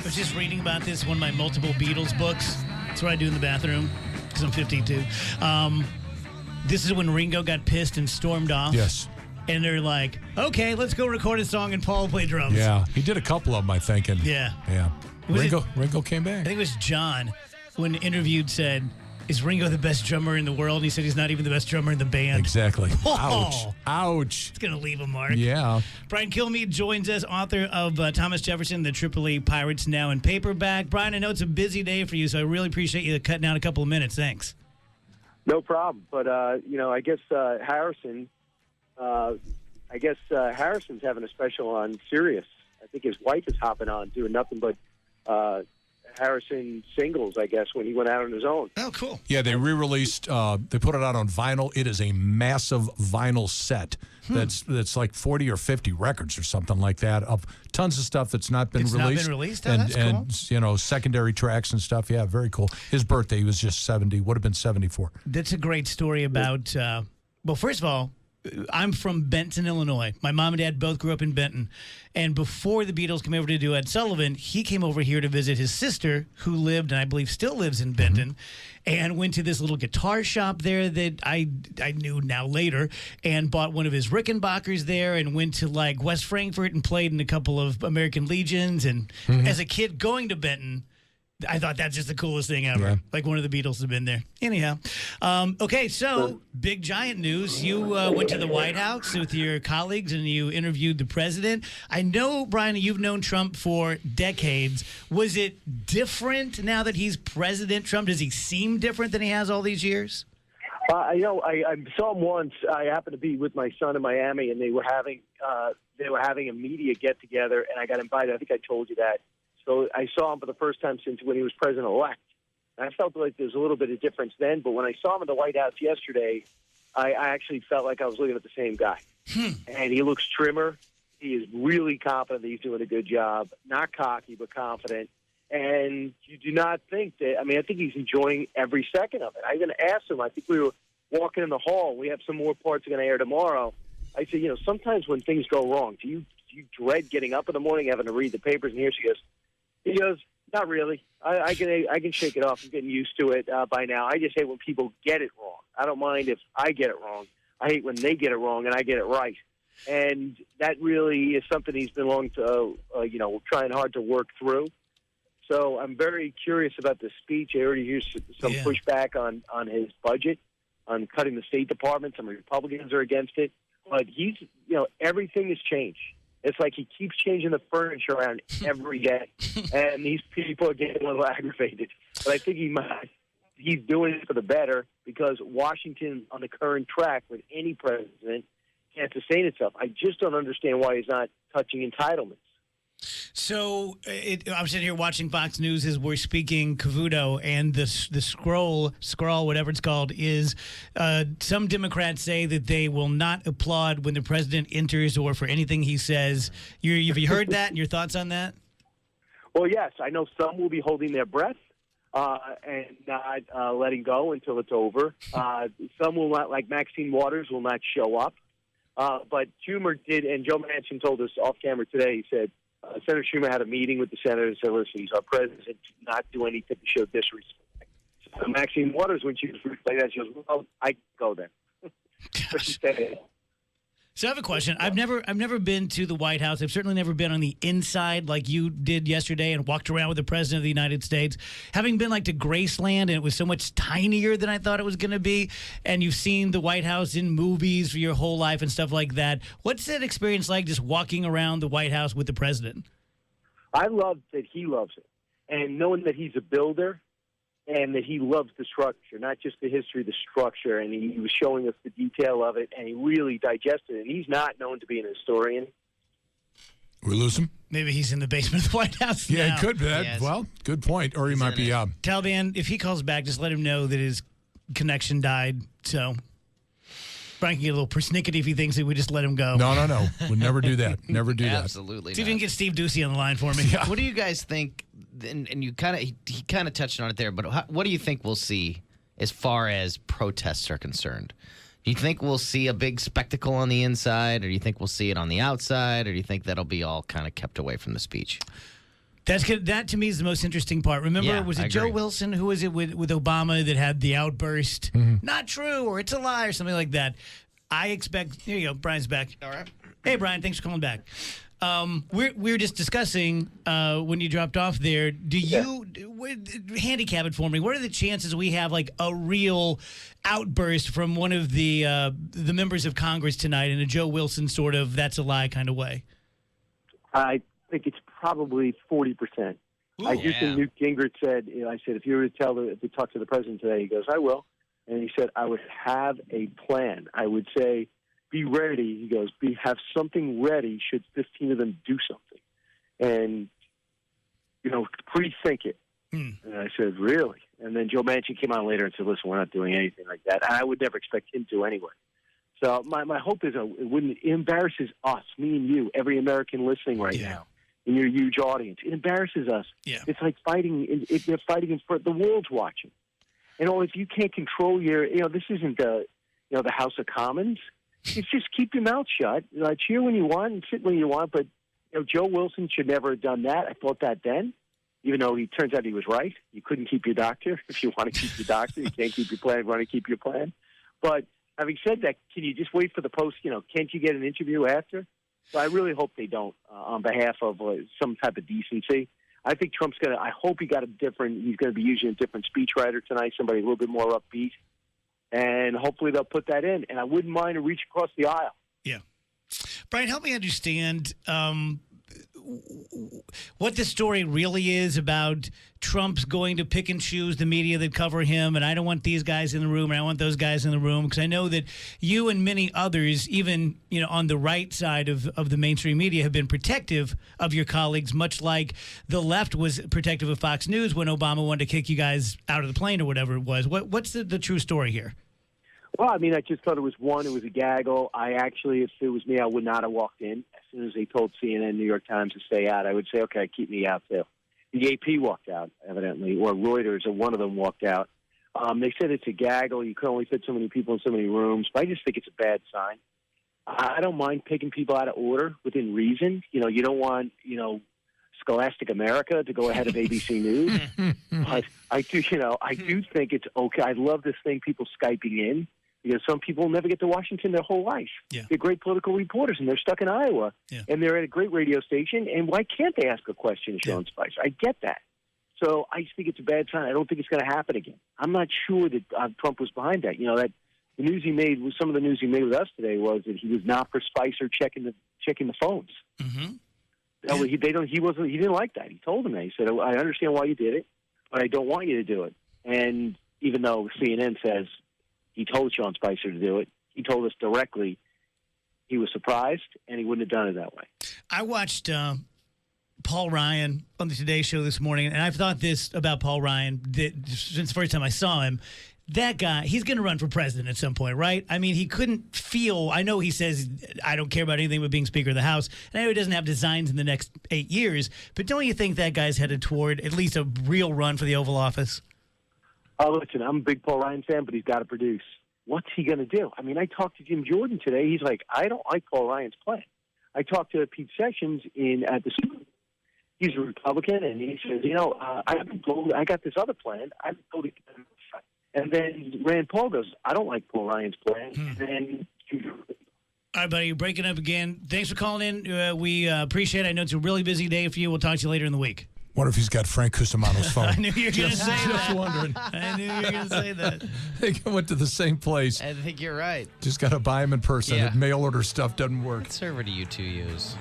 I was just reading about this in one of my multiple Beatles books. That's what I do in the bathroom because I'm 52. This is when Ringo got pissed and stormed off. Yes. And they're like, okay, let's go record a song and Paul play drums. Yeah. He did a couple of them, I think. And Yeah. Ringo came back. I think it was John, when interviewed, said, is Ringo the best drummer in the world? And he said he's not even the best drummer in the band. Exactly. Oh. Ouch. It's going to leave a mark. Yeah. Brian Kilmeade joins us, author of Thomas Jefferson, the Tripoli Pirates, now in paperback. Brian, I know it's a busy day for you, so I really appreciate you cutting out a couple of minutes. Thanks. No problem. But, I guess Harrison's having a special on Sirius. I think his wife is hopping on, doing nothing but Harrison singles, I guess, when he went out on his own. Oh, cool. Yeah, they re-released, they put it out on vinyl. It is a massive vinyl set that's like 40 or 50 records or something like that of tons of stuff that's not been It's released. not been released? Oh, that's cool. And, secondary tracks and stuff. Yeah, very cool. His birthday, he was just 70, would have been 74. That's a great story about, well, first of all, I'm from Benton, Illinois. My mom and dad both grew up in Benton. And before the Beatles came over to do Ed Sullivan, he came over here to visit his sister, who lived, and I believe still lives in Benton, and went to this little guitar shop there that I knew now later, and bought one of his Rickenbackers there, and went to like West Frankfort and played in a couple of American Legions. And as a kid going to Benton, I thought that's just the coolest thing ever. Yeah. Like one of the Beatles have been there. Anyhow. Okay, so big giant news. You went to the White House with your colleagues and you interviewed the president. I know, Brian, you've known Trump for decades. Was it different now that he's President Trump? Does he seem different than he has all these years? I saw him once. I happened to be with my son in Miami, and they were having a media get-together, and I got invited. I think I told you that. So I saw him for the first time since when he was president-elect. And I felt like there was a little bit of difference then, but when I saw him in the White House yesterday, I actually felt like I was looking at the same guy. And he looks trimmer. He is really confident that he's doing a good job. Not cocky, but confident. And you do not think that – I think he's enjoying every second of it. I even asked him – I think we were walking in the hall. We have some more parts going to air tomorrow. I said, sometimes when things go wrong, do you dread getting up in the morning, having to read the papers? And here she goes. He goes, not really. I can shake it off. I'm getting used to it by now. I just hate when people get it wrong. I don't mind if I get it wrong. I hate when they get it wrong and I get it right. And that really is something he's been trying hard to work through. So I'm very curious about the speech. I already hear some pushback on his budget, on cutting the State Department. Some Republicans are against it. But he's, everything has changed. It's like he keeps changing the furniture around every day, and these people are getting a little aggravated. But I think he's doing it for the better because Washington, on the current track with any president, can't sustain itself. I just don't understand why he's not touching entitlements. So I'm sitting here watching Fox News as we're speaking Cavuto, and the scroll, whatever it's called, is some Democrats say that they will not applaud when the president enters or for anything he says. Have you heard that and your thoughts on that? Well, yes. I know some will be holding their breath and not letting go until it's over. Some will not, like Maxine Waters, will not show up. But Schumer did, and Joe Manchin told us off camera today, he said, Senator Schumer had a meeting with the senators and said, listen, he's our president, to not do anything to show disrespect. So Maxine Waters, when she was like that, she goes, well, I go then. So I have a question. I've never been to the White House. I've certainly never been on the inside like you did yesterday and walked around with the President of the United States. Having been like to Graceland, and it was so much tinier than I thought it was going to be, and you've seen the White House in movies for your whole life and stuff like that. What's that experience like, just walking around the White House with the President? I love that he loves it, and knowing that he's a builder and that he loves the structure, not just the history, the structure, and he was showing us the detail of it, and he really digested it. And he's not known to be an historian. We lose him? Maybe he's in the basement of the White House Yeah, now. he could be. Well, good point. Or he might be... Taliban, if he calls back, just let him know that his connection died. So Brian can get a little persnickety if he thinks that we just let him go. No. We'd never do that. Never do that. Absolutely See if you can get Steve Ducey on the line for me. Yeah. What do you guys think? And you he kind of touched on it there, but what do you think we'll see as far as protests are concerned? Do you think we'll see a big spectacle on the inside, or do you think we'll see it on the outside, or do you think that'll be all kind of kept away from the speech? That's good. That to me is the most interesting part. Remember, Yeah, was I it Joe agree. Wilson? Who was it with Obama that had the outburst? Not true, or it's a lie, or something like that. I expect. Here you go. Brian's back. All right. Hey, Brian. Thanks for calling back. We were just discussing when you dropped off there. Do you handicap it for me? What are the chances we have like a real outburst from one of the members of Congress tonight in a Joe Wilson sort of "that's a lie" kind of way? I think it's probably 40%. I do think Newt Gingrich said, I said, if you were to talk to the president today, he goes, I will. And he said, I would have a plan. I would say, be ready. He goes, have something ready should 15 of them do something. And, pre-think it. And I said, really? And then Joe Manchin came on later and said, listen, we're not doing anything like that. And I would never expect him to anyway. So my hope is it embarrasses us, me and you, every American listening right now. In your huge audience. It embarrasses us. Yeah. It's like fighting. If they're fighting in front, the world's watching. If you can't control this isn't the House of Commons. It's just keep your mouth shut. Cheer when you want and sit when you want. But Joe Wilson should never have done that. I thought that then, even though he turns out he was right. You couldn't keep your doctor. If you want to keep your doctor, you can't keep your plan. You want to keep your plan. But having said that, can you just wait for the post? Can't you get an interview after? So I really hope they don't, on behalf of some type of decency. I think Trump's going to, I hope he's going to be using a different speechwriter tonight, somebody a little bit more upbeat. And hopefully they'll put that in. And I wouldn't mind a reach across the aisle. Yeah. Brian, help me understand what the story really is about Trump's going to pick and choose the media that cover him, and I don't want these guys in the room, and I want those guys in the room, because I know that you and many others, even on the right side of the mainstream media, have been protective of your colleagues, much like the left was protective of Fox News when Obama wanted to kick you guys out of the plane or whatever it was. What's the true story here? Well, I mean, I just thought it was a gaggle. If it was me, I would not have walked in. As soon as they told CNN, New York Times to stay out, I would say, okay, keep me out too. The AP walked out, evidently, or Reuters, or one of them walked out. They said it's a gaggle. You can only fit so many people in so many rooms. But I just think it's a bad sign. I don't mind picking people out of order within reason. You don't want, Scholastic America to go ahead of ABC News. But I do think it's okay. I love this thing, people Skyping in. Because some people never get to Washington their whole life. Yeah. They're great political reporters, and they're stuck in Iowa. Yeah. And they're at a great radio station, and why can't they ask a question to Sean Spicer? I get that. So I just think it's a bad sign. I don't think it's going to happen again. I'm not sure that Trump was behind that. That the news he made, some of the news he made with us today was that he was not for Spicer checking the phones. Mm-hmm. He didn't like that. He told him that. He said, I understand why you did it, but I don't want you to do it. And even though CNN says he told Sean Spicer to do it, he told us directly he was surprised and he wouldn't have done it that way. I watched Paul Ryan on the Today Show this morning, and I've thought this about Paul Ryan since the first time I saw him. That guy, he's going to run for president at some point, right? I mean, he couldn't feel, I know he says, I don't care about anything but being Speaker of the House, and I know he doesn't have designs in the next 8 years, but don't you think that guy's headed toward at least a real run for the Oval Office? Listen, I'm a big Paul Ryan fan, but he's got to produce. What's he going to do? I mean, I talked to Jim Jordan today. He's like, I don't like Paul Ryan's plan. I talked to Pete Sessions at the Super Bowl. He's a Republican, and he says, I got this other plan. I've been told. And then Rand Paul goes, I don't like Paul Ryan's plan. And then all right, buddy, you're breaking up again. Thanks for calling in. We appreciate it. I know it's a really busy day for you. We'll talk to you later in the week. Wonder if he's got Frank Cusimano's phone. I knew you were going to say that. Just wondering. I knew you were going to say that. I think I went to the same place. I think you're right. Just got to buy him in person. Yeah. That mail order stuff doesn't work. What server do you two use?